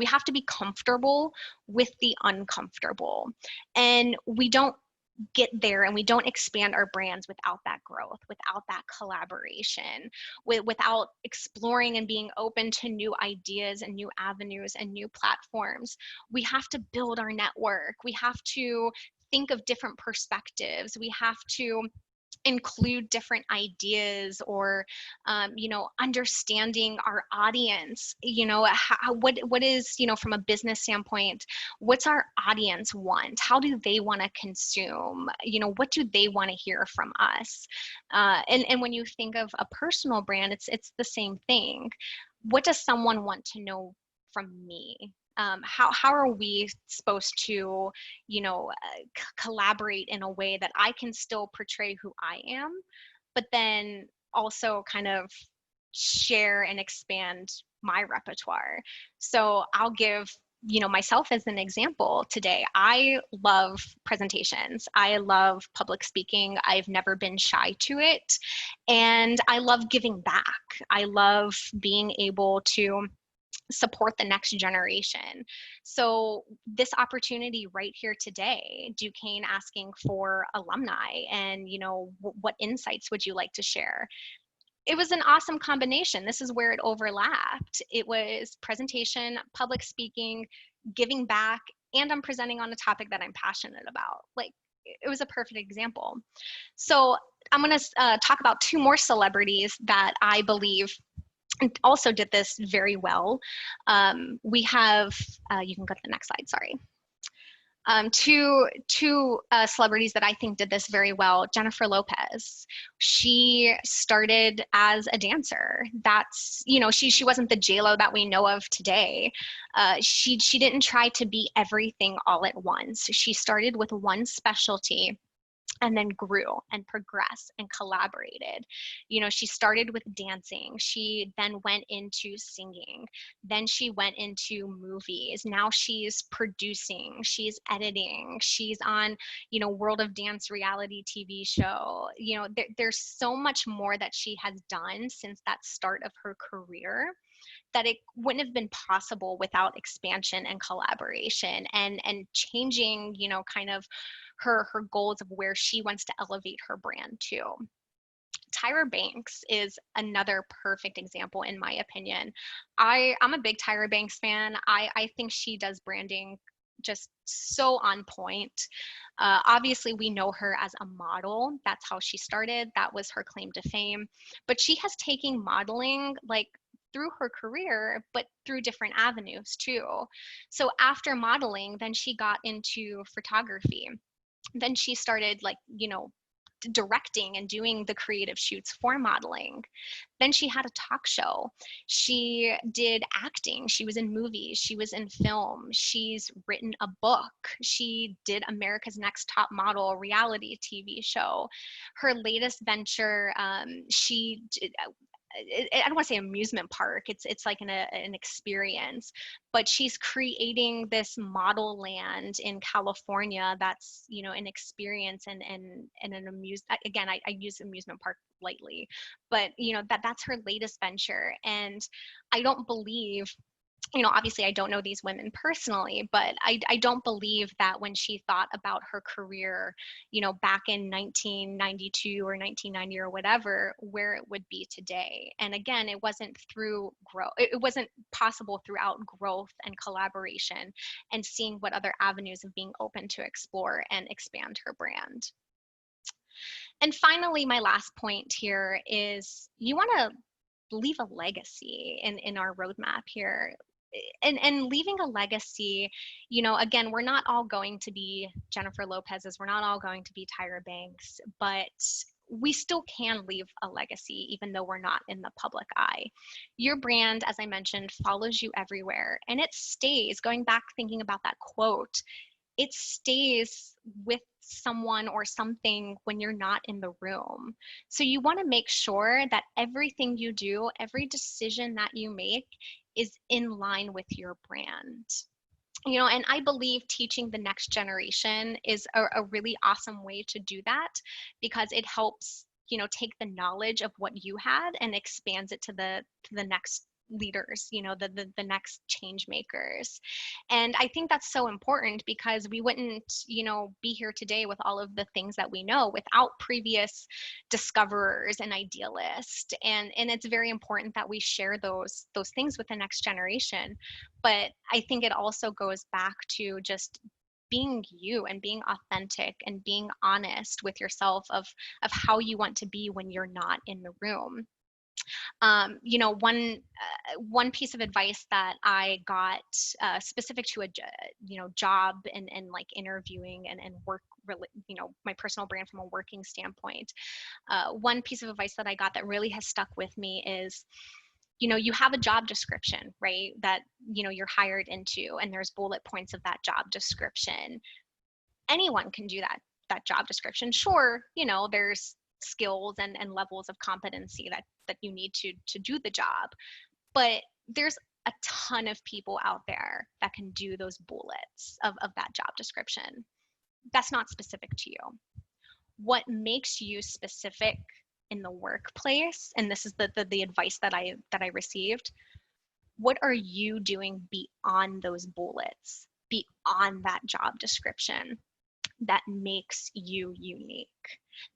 have to be comfortable with the uncomfortable. And we don't get there and we don't expand our brands without that growth, without that collaboration, without exploring and being open to new ideas and new avenues and new platforms. We have to build our network. We have to think of different perspectives. We have to include different ideas, or you know, understanding our audience. You know, what is, you know, from a business standpoint, what's our audience want? How do they want to consume? You know, what do they want to hear from us? And when you think of a personal brand, it's the same thing. What does someone want to know from me? How are we supposed to, you know, collaborate in a way that I can still portray who I am, but then also kind of share and expand my repertoire? So I'll give, you know, myself as an example today. I love presentations. I love public speaking. I've never been shy to it. And I love giving back. I love being able to support the next generation. So this opportunity right here today, Duquesne asking for alumni and, you know, what insights would you like to share? It was an awesome combination. This is where it overlapped. It was presentation, public speaking, giving back, and I'm presenting on a topic that I'm passionate about. Like, it was a perfect example. So I'm going to talk about two more celebrities that I believe also did this very well. We have, you can go to the next slide, sorry. Two celebrities that I think did this very well. Jennifer Lopez. She started as a dancer. That's, you know, she wasn't the J-Lo that we know of today. She didn't try to be everything all at once. She started with one specialty and then grew and progressed and collaborated. You know, she started with dancing. She then went into singing. Then she went into movies. Now she's producing, she's editing, she's on, you know, World of Dance reality TV show. You know, there's so much more that she has done since that start of her career that it wouldn't have been possible without expansion and collaboration and changing, you know, kind of her goals of where she wants to elevate her brand to. Tyra Banks is another perfect example, in my opinion. I'm a big Tyra Banks fan. I think she does branding just so on point. Obviously, we know her as a model. That's how she started. That was her claim to fame. But she has taken modeling like through her career, but through different avenues too. So after modeling, then she got into photography. Then she started directing and doing the creative shoots for modeling. Then she had a talk show. She did acting. She was in movies. She was in film. She's written a book. She did America's Next Top Model reality TV show. Her latest venture, I don't want to say amusement park. It's like an experience, but she's creating this model land in California. That's an experience and an again, I use amusement park lightly, but that's her latest venture. And I don't believe, obviously I don't know these women personally, but I don't believe that when she thought about her career, back in 1992 or 1990 or whatever, where it would be today. And again, it wasn't through growth. It wasn't possible throughout growth and collaboration and seeing what other avenues of being open to explore and expand her brand. And finally, my last point here is you want to leave a legacy in our roadmap here. And leaving a legacy, again, we're not all going to be Jennifer Lopez's, we're not all going to be Tyra Banks, but we still can leave a legacy even though we're not in the public eye. Your brand, as I mentioned, follows you everywhere, and it stays. Going back, thinking about that quote, it stays with someone or something when you're not in the room. So you want to make sure that everything you do, every decision that you make is in line with your brand. And I believe teaching the next generation is a really awesome way to do that, because it helps, take the knowledge of what you had and expands it to the next leaders, the next change makers. And I think that's so important, because we wouldn't, be here today with all of the things that we know without previous discoverers and idealists. And it's very important that we share those things with the next generation. But I think it also goes back to just being you and being authentic and being honest with yourself of how you want to be when you're not in the room. One piece of advice that I got specific to a job and like interviewing and work, my personal brand from a working standpoint. One piece of advice that I got that really has stuck with me is, you have a job description, right? That, you're hired into, and there's bullet points of that job description. Anyone can do that job description. Sure, there's skills and levels of competency that you need to do the job, but there's a ton of people out there that can do those bullets of that job description. That's not specific to you. What makes you specific in the workplace, and this is the advice that I received, what are you doing beyond those bullets, beyond that job description, that makes you unique,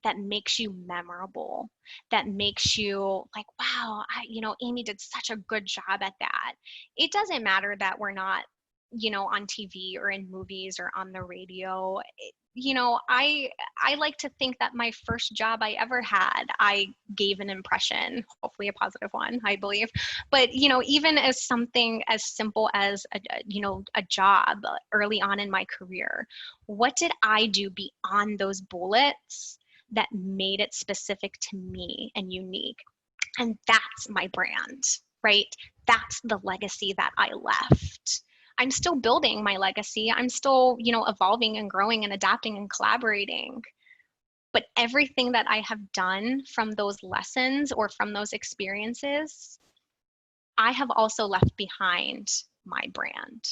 that makes you memorable, that makes you like, wow, Amy did such a good job at that. It doesn't matter that we're not, on TV or in movies or on the radio. I like to think that my first job I ever had, I gave an impression, hopefully a positive one, I believe. But, even as something as simple as, a job early on in my career, what did I do beyond those bullets that made it specific to me and unique? And that's my brand, right? That's the legacy that I left. I'm still building my legacy. I'm still, evolving and growing and adapting and collaborating. But everything that I have done from those lessons or from those experiences, I have also left behind my brand.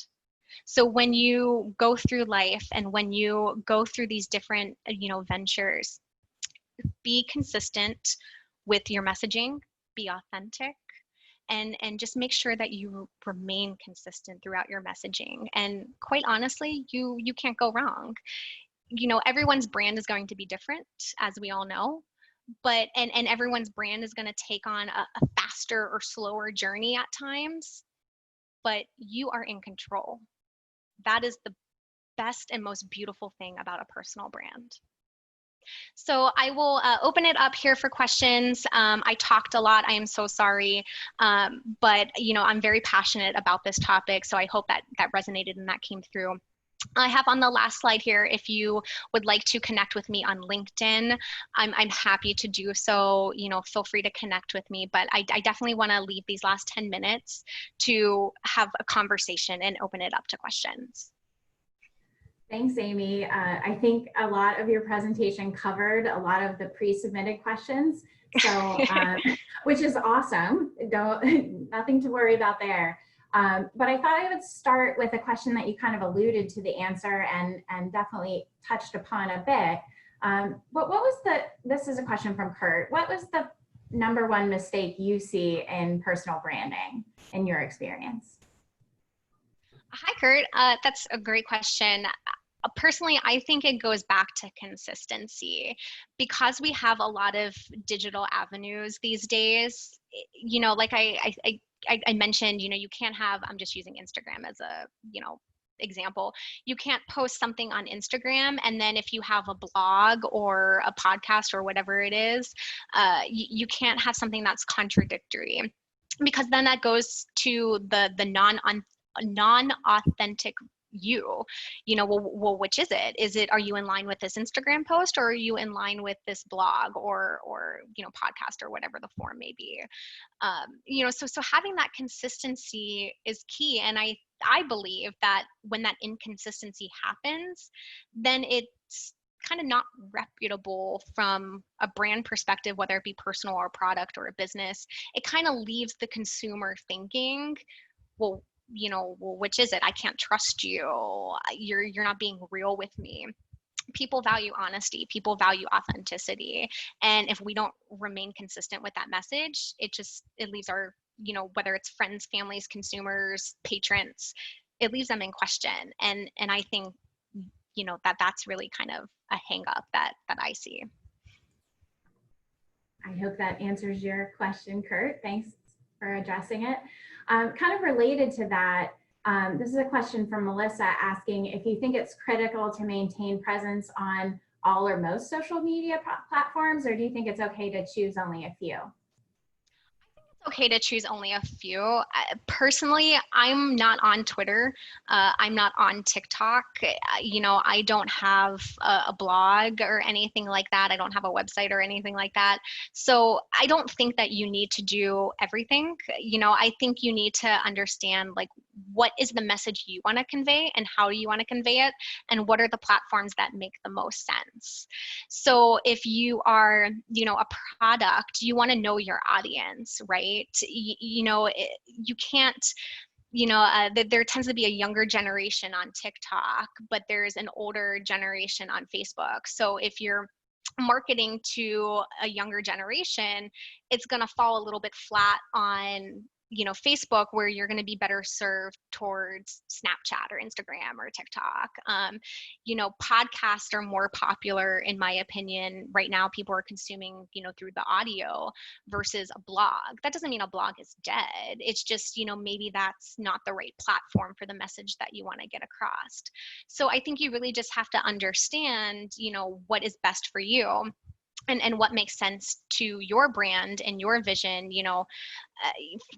So when you go through life and when you go through these different, ventures, be consistent with your messaging, be authentic, and just make sure that you remain consistent throughout your messaging. And quite honestly, you can't go wrong. Everyone's brand is going to be different, as we all know, but and everyone's brand is going to take on a faster or slower journey at times, but you are in control. That is the best and most beautiful thing about a personal brand. So I will open it up here for questions. I talked a lot. I am so sorry. But, I'm very passionate about this topic. So I hope that resonated and that came through. I have on the last slide here, if you would like to connect with me on LinkedIn, I'm happy to do so. Feel free to connect with me. But I definitely want to leave these last 10 minutes to have a conversation and open it up to questions. Thanks, Amy. I think a lot of your presentation covered a lot of the pre-submitted questions, so which is awesome. Nothing to worry about there. But I thought I would start with a question that you kind of alluded to the answer and definitely touched upon a bit. But what was this is a question from Kurt. What was the #1 mistake you see in personal branding in your experience? Hi, Kurt. That's a great question. Personally, I think it goes back to consistency. Because we have a lot of digital avenues these days, like I mentioned, you can't have, I'm just using Instagram as a, example. You can't post something on Instagram and then if you have a blog or a podcast or whatever it is, you can't have something that's contradictory, because then that goes to the non-authentic you. Well, which is it? Are you in line with this Instagram post, or are you in line with this blog or podcast or whatever the form may be? So having that consistency is key. And I believe that when that inconsistency happens, then it's kind of not reputable from a brand perspective, whether it be personal or product or a business. It kind of leaves the consumer thinking, well, which is it? I can't trust you. You're not being real with me. People value honesty. People value authenticity. And if we don't remain consistent with that message, it leaves our, whether it's friends, families, consumers, patrons, it leaves them in question. And I think, that's really kind of a hang up that I see. I hope that answers your question, Kurt. Thanks for addressing it. Kind of related to that, this is a question from Melissa asking if you think it's critical to maintain presence on all or most social media platforms, or do you think it's okay to choose only a few? Okay to choose only a few. Personally, I'm not on Twitter. I'm not on TikTok. I don't have a blog or anything like that. I don't have a website or anything like that. So I don't think that you need to do everything. I think you need to understand, like, what is the message you want to convey and how do you want to convey it, and what are the platforms that make the most sense. So if you are, a product, you want to know your audience, right? You can't, there tends to be a younger generation on TikTok, but there's an older generation on Facebook. So if you're marketing to a younger generation, it's going to fall a little bit flat on Facebook, where you're going to be better served towards Snapchat or Instagram or TikTok. Podcasts are more popular, in my opinion. Right now, people are consuming, through the audio versus a blog. That doesn't mean a blog is dead. It's just, maybe that's not the right platform for the message that you want to get across. So I think you really just have to understand, what is best for you. And what makes sense to your brand and your vision.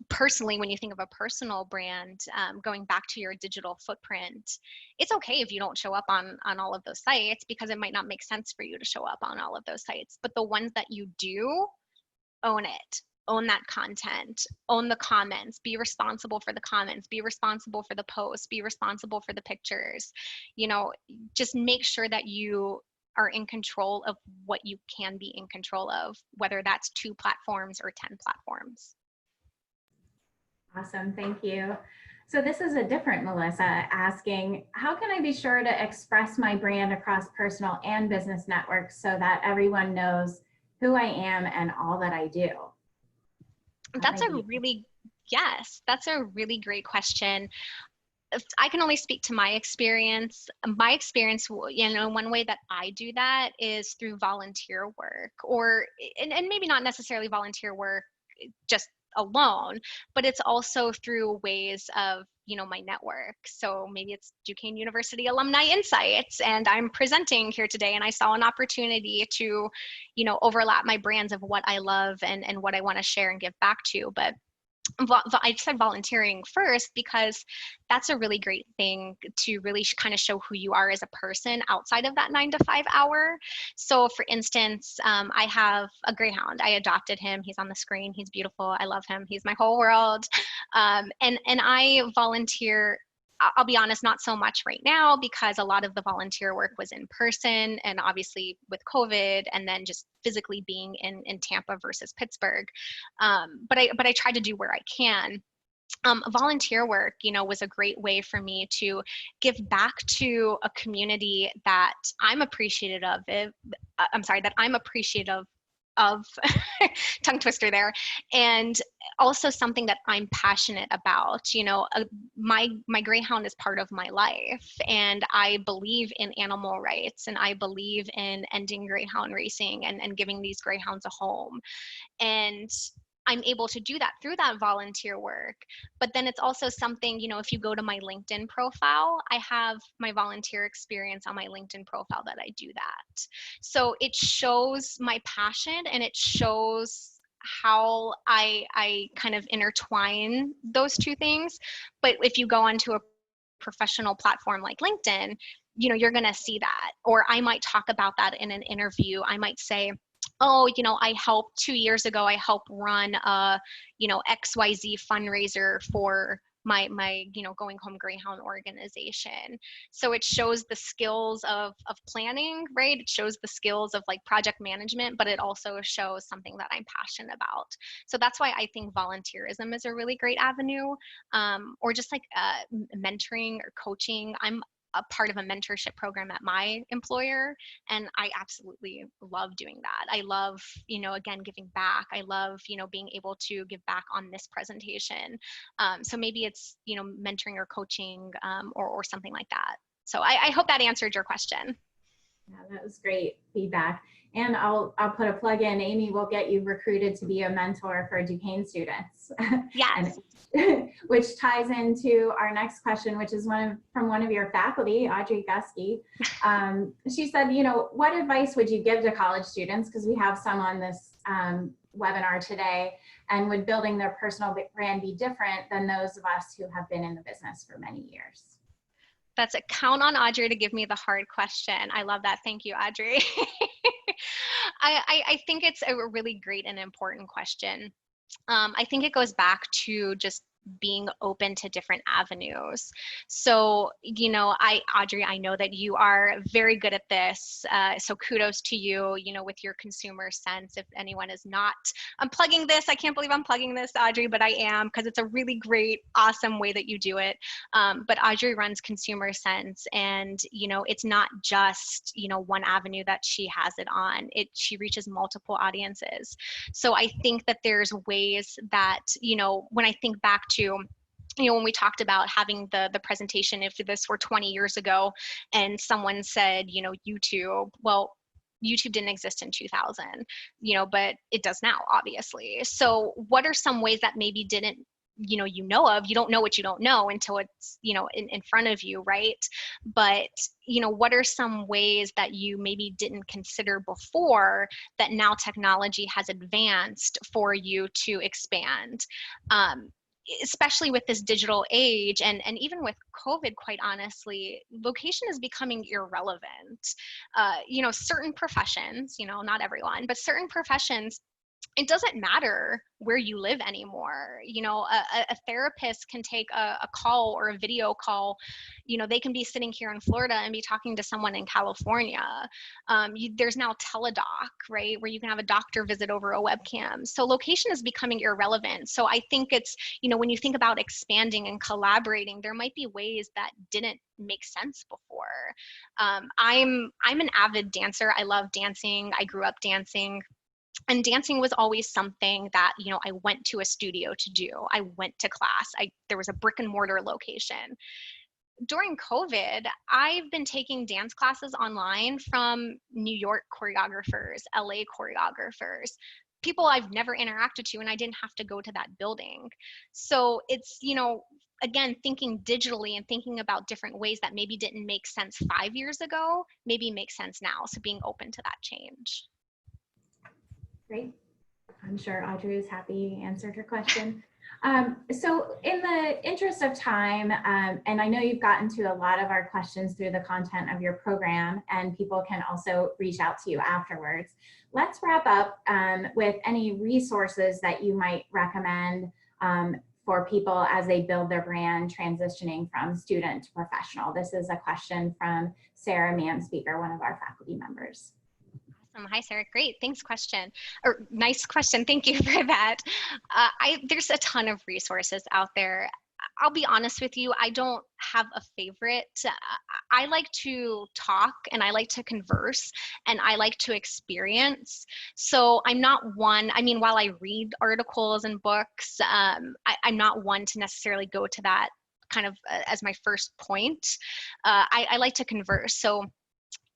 Personally, when you think of a personal brand, going back to your digital footprint, it's okay if you don't show up on all of those sites, because it might not make sense for you to show up on all of those sites. But the ones that you do, own it. Own that content, own the comments, be responsible for the comments, be responsible for the posts, be responsible for the pictures. Just make sure that you are in control of what you can be in control of, whether that's 2 platforms or 10 platforms. Awesome, thank you. So this is a different Melissa asking, how can I be sure to express my brand across personal and business networks so that everyone knows who I am and all that I do? That's a really great question. I can only speak to my experience. My experience, one way that I do that is through volunteer work, and maybe not necessarily volunteer work just alone, but it's also through ways of, my network. So maybe it's Duquesne University Alumni Insights, and I'm presenting here today, and I saw an opportunity to, overlap my brands of what I love and what I want to share and give back to. But I said volunteering first because that's a really great thing to really kind of show who you are as a person outside of that 9 to 5 hour. So for instance, I have a greyhound. I adopted him. He's on the screen. He's beautiful. I love him. He's my whole world. And I volunteer. I'll be honest, not so much right now because a lot of the volunteer work was in person, and obviously with COVID and then just physically being in Tampa versus Pittsburgh. But I try to do where I can. Volunteer work, was a great way for me to give back to a community that I'm appreciative of. That I'm appreciative of tongue twister there, and also something that I'm passionate about. My greyhound is part of my life, and I believe in animal rights, and I believe in ending greyhound racing and giving these greyhounds a home. And I'm able to do that through that volunteer work. But then it's also something, if you go to my LinkedIn profile, I have my volunteer experience on my LinkedIn profile that I do that. So it shows my passion, and it shows how I kind of intertwine those two things. But if you go onto a professional platform like LinkedIn, you're going to see that. Or I might talk about that in an interview. I might say, oh, I helped 2 years ago, I helped run a, XYZ fundraiser for my Going Home Greyhound organization. So it shows the skills of planning, right? It shows the skills of like project management, but it also shows something that I'm passionate about. So that's why I think volunteerism is a really great avenue, or just like mentoring or coaching. I'm a part of a mentorship program at my employer, and I absolutely love doing that. I love, again, giving back. I love, being able to give back on this presentation. So maybe it's, mentoring or coaching, or something like that. So I hope that answered your question. Yeah, that was great feedback. And I'll put a plug in. Amy will get you recruited to be a mentor for Duquesne students. Yes. Which ties into our next question, which is from one of your faculty, Audrey Gusky. She said, what advice would you give to college students? Because we have some on this webinar today. And would building their personal brand be different than those of us who have been in the business for many years? That's a count on Audrey to give me the hard question. I love that. Thank you, Audrey. I think it's a really great and important question. I think it goes back to just being open to different avenues. So, Audrey, I know that you are very good at this. So kudos to you, with your consumer sense. If anyone is not unplugging this, I can't believe I'm plugging this, Audrey, but I am, because it's a really great, awesome way that you do it. But Audrey runs Consumer Sense, and, it's not just, one avenue that she has it on. She reaches multiple audiences. So I think that there's ways that, when I think back to, when we talked about having the presentation, if this were 20 years ago and someone said, YouTube, well, YouTube didn't exist in 2000, but it does now, obviously. So what are some ways that maybe didn't, you don't know what you don't know until it's, in front of you, right? But, what are some ways that you maybe didn't consider before that now technology has advanced for you to expand? Especially with this digital age, and even with COVID, quite honestly, location is becoming irrelevant. Certain professions, not everyone, but certain professions, it doesn't matter where you live anymore. A therapist can take a call or a video call. They can be sitting here in Florida and be talking to someone in California. There's now teledoc, right, where you can have a doctor visit over a webcam. So location is becoming irrelevant. So I think it's, when you think about expanding and collaborating, there might be ways that didn't make sense before. I'm an avid dancer. I love dancing. I grew up dancing. And dancing was always something that, I went to a studio to do. I went to class. There was a brick and mortar location. during COVID, I've been taking dance classes online from New York choreographers, LA choreographers, people I've never interacted to, and I didn't have to go to that building. So it's, again, thinking digitally and thinking about different ways that maybe didn't make sense 5 years ago, maybe makes sense now. So being open to that change. Great. I'm sure Audrey is happy you answered her question. So in the interest of time, and I know you've gotten to a lot of our questions through the content of your program, and people can also reach out to you afterwards, let's wrap up with any resources that you might recommend for people as they build their brand, transitioning from student to professional. This is a question from Sarah Manspeaker, one of our faculty members. Hi, Sarah. Great. Thanks. Nice question. Thank you for that. There's a ton of resources out there. I'll be honest with you, I don't have a favorite. I like to talk and I like to converse and I like to experience. So I'm not one, while I read articles and books, I'm not one to necessarily go to that kind of as my first point. I like to converse. So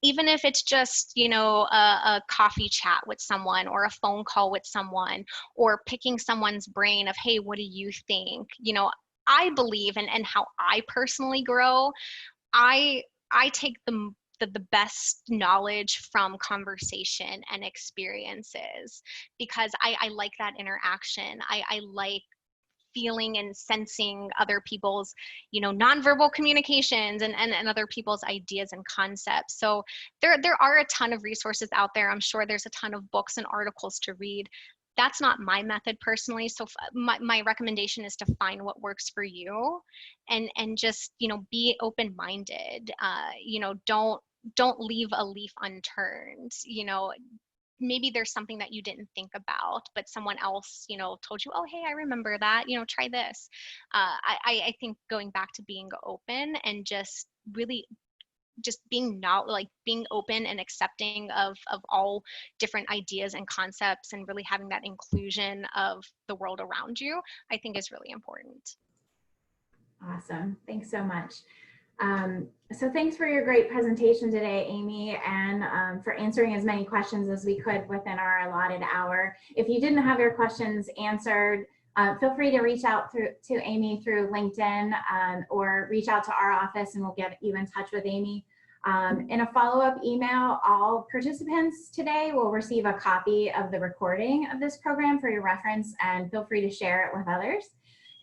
even if it's just, a coffee chat with someone or a phone call with someone or picking someone's brain of, hey, what do you think? I believe and how I personally grow, I take the best knowledge from conversation and experiences because I like that interaction. I like feeling and sensing other people's, nonverbal communications and other people's ideas and concepts. So there are a ton of resources out there. I'm sure there's a ton of books and articles to read. That's not my method personally. So my recommendation is to find what works for you and just, be open-minded. Don't leave a leaf unturned. Maybe there's something that you didn't think about, but someone else, told you, oh, hey, I remember that, try this. I think going back to being open and just really just being open and accepting of all different ideas and concepts and really having that inclusion of the world around you, I think is really important. Awesome. Thanks so much. So thanks for your great presentation today, Amy, and for answering as many questions as we could within our allotted hour. If you didn't have your questions answered, feel free to reach out to Amy through LinkedIn or reach out to our office and we'll get you in touch with Amy. In a follow-up email, all participants today will receive a copy of the recording of this program for your reference, and feel free to share it with others.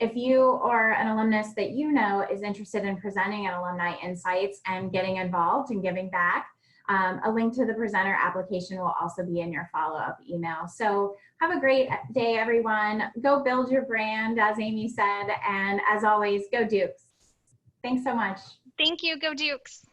If you or an alumnus that you know is interested in presenting at Alumni Insights and getting involved and giving back, a link to the presenter application will also be in your follow-up email. So have a great day, everyone. Go build your brand, as Amy said, and as always, go Dukes. Thanks so much. Thank you. Go Dukes.